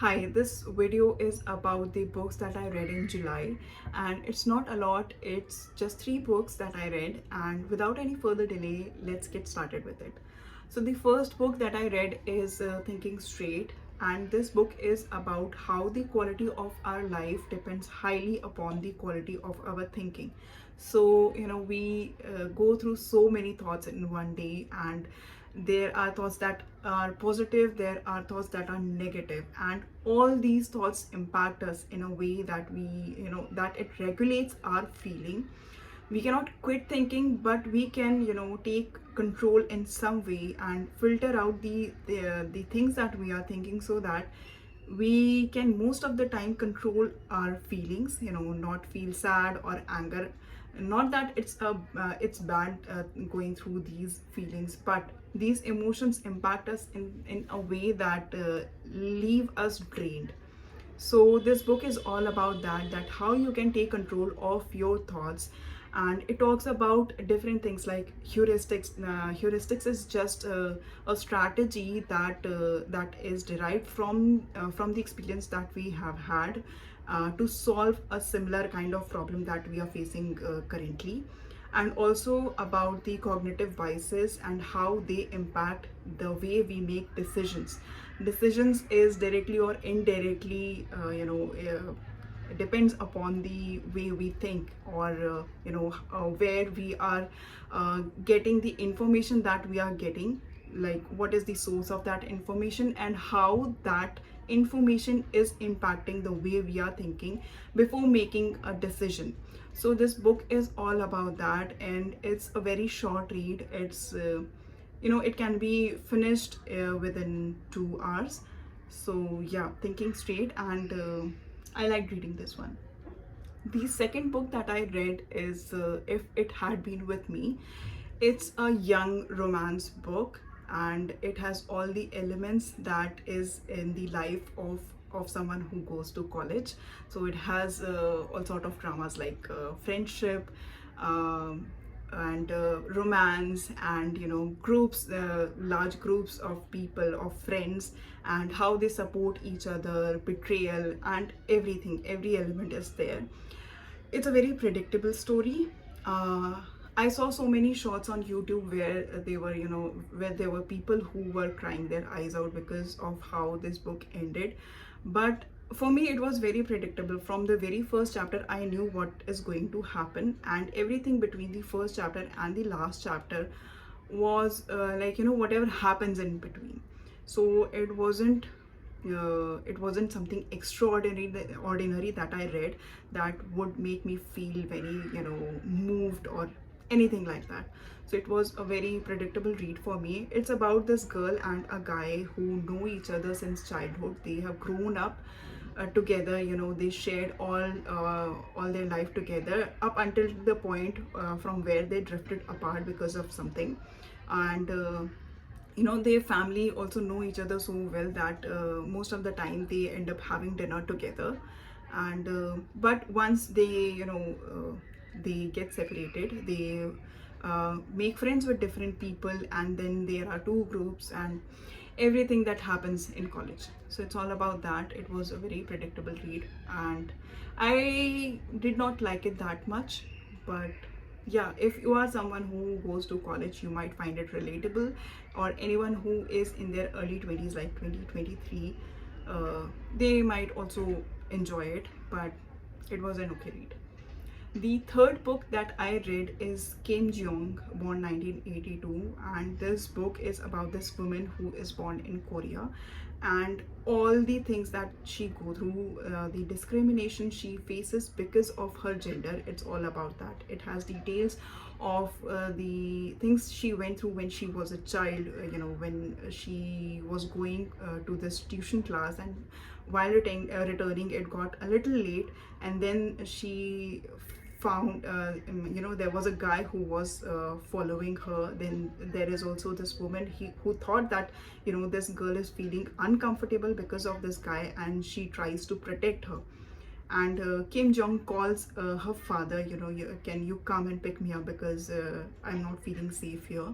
Hi, this video is about the books that I read in July, and it's not a lot, it's just three books that I read. And without any further delay, let's get started with it. So, the first book that I read is Thinking Straight, and this book is about how the quality of our life depends highly upon the quality of our thinking. So, we go through so many thoughts in one day, and there are thoughts that are positive, there are thoughts that are negative, and all these thoughts impact us in a way that that it regulates our feeling. We cannot quit thinking, but we can take control in some way and filter out the things that we are thinking, so that we can most of the time control our feelings, not feel sad or anger. Not that it's bad going through these feelings, but these emotions impact us in a way that leave us drained. So this book is all about that how you can take control of your thoughts. And it talks about different things like heuristics. Heuristics is just a strategy that is derived from the experience that we have had to solve a similar kind of problem that we are facing currently. And also about the cognitive biases and how they impact the way we make decisions. Decisions is directly or indirectly depends upon the way we think, or where we are getting the information that we are getting, like what is the source of that information and how that information is impacting the way we are thinking before making a decision. So this book is all about that, and it's a very short read. It's it can be finished within 2 hours. So yeah, Thinking Straight, and I liked reading this one. The second book that I read is If It Had Been With Me. It's a young romance book, and it has all the elements that is in the life of someone who goes to college. So it has all sort of dramas like friendship, um, and romance, and groups, large groups of people, of friends, and how they support each other, betrayal, and everything, every element is there. It's a very predictable story. I saw so many shots on YouTube where where there were people who were crying their eyes out because of how this book ended. But for me, it was very predictable. From the very first chapter, I knew what is going to happen, and everything between the first chapter and the last chapter was whatever happens in between. So it wasn't something ordinary that I read that would make me feel very moved or anything like that. So it was a very predictable read for me. It's about this girl and a guy who know each other since childhood. They have grown up together. They shared all their life together up until the point from where they drifted apart because of something. And their family also know each other so well that most of the time they end up having dinner together. And but once they get separated, they make friends with different people, and then there are two groups and everything that happens in college. So it's all about that. It was a very predictable read, and I did not like it that much. But yeah, if you are someone who goes to college, you might find it relatable, or anyone who is in their early 20s, like 2023, they might also enjoy it. But it was an okay read. The third book that I read is Jiyoung, born 1982, and this book is about this woman who is born in Korea, and all the things that she go through, the discrimination she faces because of her gender. It's all about that. It has details of the things she went through when she was a child, when she was going to this tuition class, and while returning, it got a little late, and then she found there was a guy who was following her. Then there is also this woman who thought that this girl is feeling uncomfortable because of this guy, and she tries to protect her. And Kim Jong calls her father, can you come and pick me up because I'm not feeling safe here.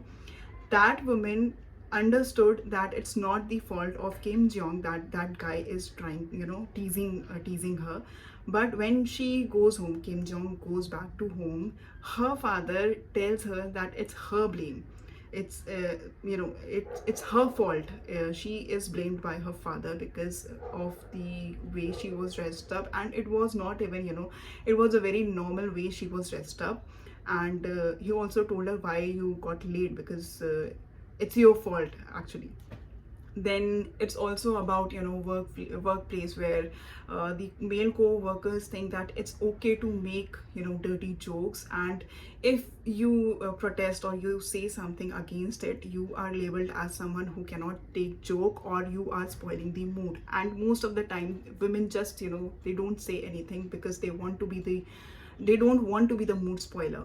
That woman understood that it's not the fault of Kim Jong that that guy is trying, teasing her. But when she goes home, Kim Jong goes back to home, her father tells her that it's her blame. It's her fault. She is blamed by her father because of the way she was dressed up, and it was not even, it was a very normal way she was dressed up. And he also told her why you got late, because it's your fault actually. Then it's also about, workplace where the male co-workers think that it's okay to make, dirty jokes, and if you protest or you say something against it, you are labeled as someone who cannot take joke, or you are spoiling the mood. And most of the time women just, they don't say anything because they don't want to be the mood spoiler.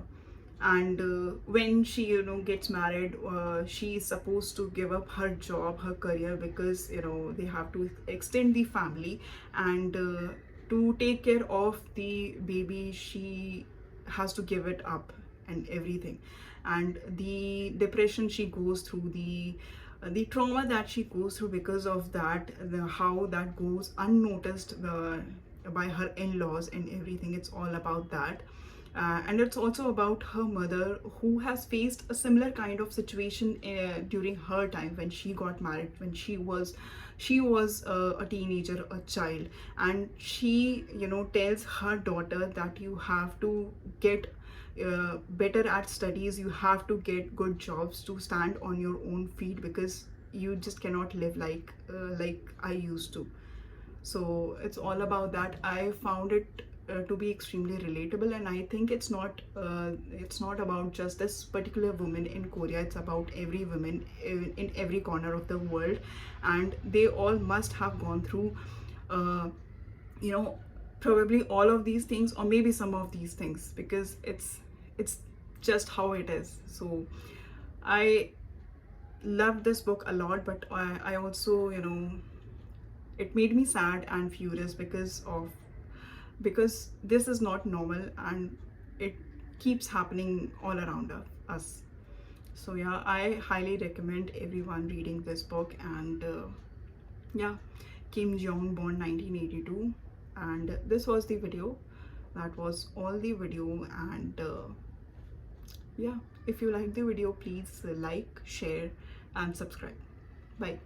And when she, gets married, she is supposed to give up her job, her career, because they have to extend the family. And to take care of the baby, she has to give it up and everything. And the depression she goes through, the trauma that she goes through because of that, how that goes unnoticed by her in-laws and everything. It's all about that. And it's also about her mother, who has faced a similar kind of situation during her time when she got married, when she was a teenager, a child. And she, tells her daughter that you have to get better at studies, you have to get good jobs to stand on your own feet, because you just cannot live like I used to. So it's all about that. I found it to be extremely relatable, and I think it's not about just this particular woman in Korea. It's about every woman in every corner of the world, and they all must have gone through uh, you know probably all of these things, or maybe some of these things, because it's just how it is. So I loved this book a lot, but I also, it made me sad and furious because this is not normal, and it keeps happening all around us. So yeah, I highly recommend everyone reading this book. And yeah, Kim Jong, born 1982. And this was the video. That was all the video. And yeah, if you like the video, please like, share, and subscribe. Bye.